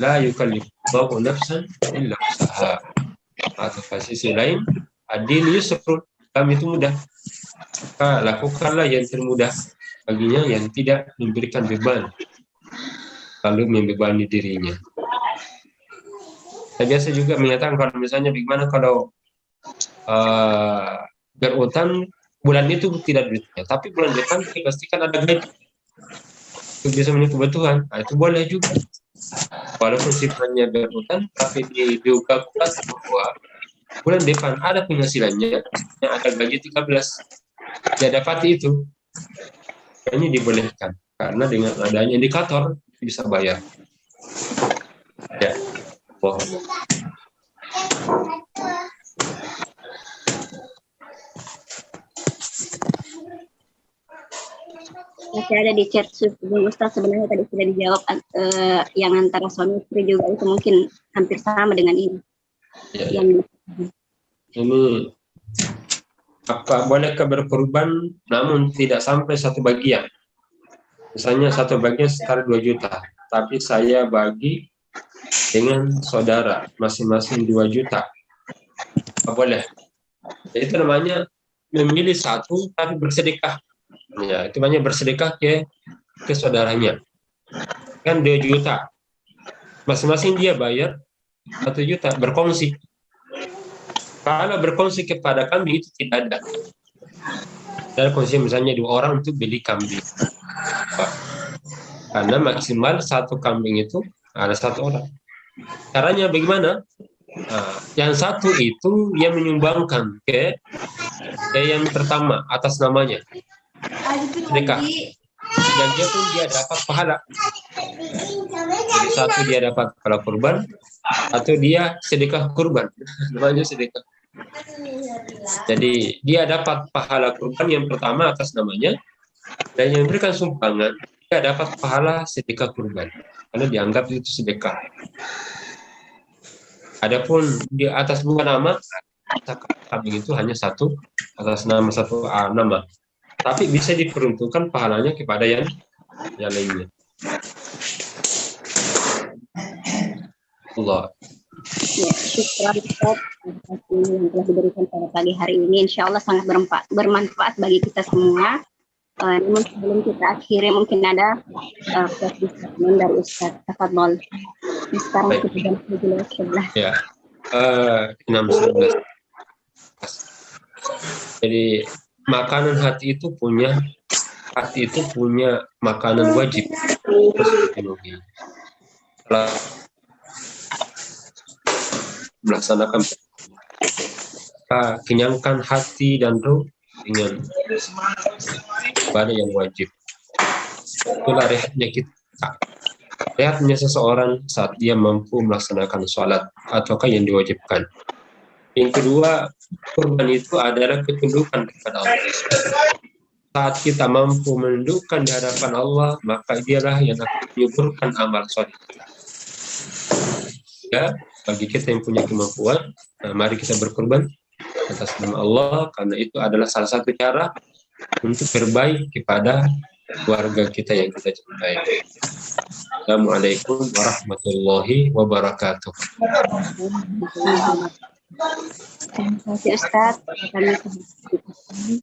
la yukallifullahu nafsan illa wus'aha, atau sisi lain adil yusrun, kami itu mudah, maka lakukanlah yang termudah baginya yang tidak memberikan beban lalu membebani dirinya. Saya biasa juga menyatakan kalau misalnya bagaimana kalau berutang bulan itu tidak duitnya, tapi bulan depan dipastikan ada gaji itu bisa memenuhi kebutuhan, nah, itu boleh juga walaupun sifatnya berutang, tapi diduga kuat bahwa bulan depan ada penghasilannya yang akan gaji 13, dia dapati itu, ini dibolehkan karena dengan adanya indikator bisa bayar. Ya, mohon. Masih ada di chat sebelum Ustaz, sebenarnya tadi sudah dijawab yang antara suami istri juga itu mungkin hampir sama dengan ini. Ya. Ini apa boleh berkorban namun tidak sampai 1 bagian. Misalnya 1 bagian sekitar 2 juta, tapi saya bagi dengan saudara masing-masing 2 juta. Apa boleh? Itu namanya memilih satu tapi bersedekah. Ya, itu namanya bersedekah ke saudaranya. Kan 2 juta. Masing-masing dia bayar 1 juta, berkongsi. Kalau berkongsi kepada kambing itu tidak ada. Dan kongsi misalnya 2 orang untuk beli kambing. Karena maksimal 1 kambing itu ada 1 orang. Caranya bagaimana? Nah, yang satu itu yang menyumbangkan ke yang pertama atas namanya. Sedekah. Dan dia pun dia dapat pahala. Jadi satu dia dapat pahala kurban, atau dia sedekah kurban. Namanya sedekah. Jadi dia dapat pahala kurban yang pertama atas namanya, dan yang memberikan sumbangan dia dapat pahala sedekah kurban karena dianggap itu sedekah. Adapun di atas 2 nama, kambing itu hanya 1 atas nama 1 nama. tapi bisa diperuntukkan pahalanya kepada yang lainnya. Allah. Ya, syukur Ustaz atas ilmu yang telah diberikan pada pagi hari ini. Insya Allah sangat bermanfaat bagi kita semua. Namun sebelum kita akhiri mungkin ada statement dari Ustaz. Tafadhol. Sekarang kita jam 11. Ya. 6:11. Jadi makanan hati itu punya makanan wajib. Setelah melaksanakan kenyangkan hati dan ruh dengan ibadah yang wajib. Itulah rehatnya kita. Rehatnya seseorang saat dia mampu melaksanakan sholat ataukah yang diwajibkan. Yang kedua, kurban itu adalah ketundukan kepada Allah. Saat kita mampu menundukkan di hadapan Allah, maka dialah yang akan menyuburkan amal soleh kita. Ya, bagi kita yang punya kemampuan, mari kita berkorban atas nama Allah, karena itu adalah salah satu cara untuk berbaik kepada keluarga kita yang kita cintai. Assalamualaikum warahmatullahi wabarakatuh. Terima kasih Ustaz. Kami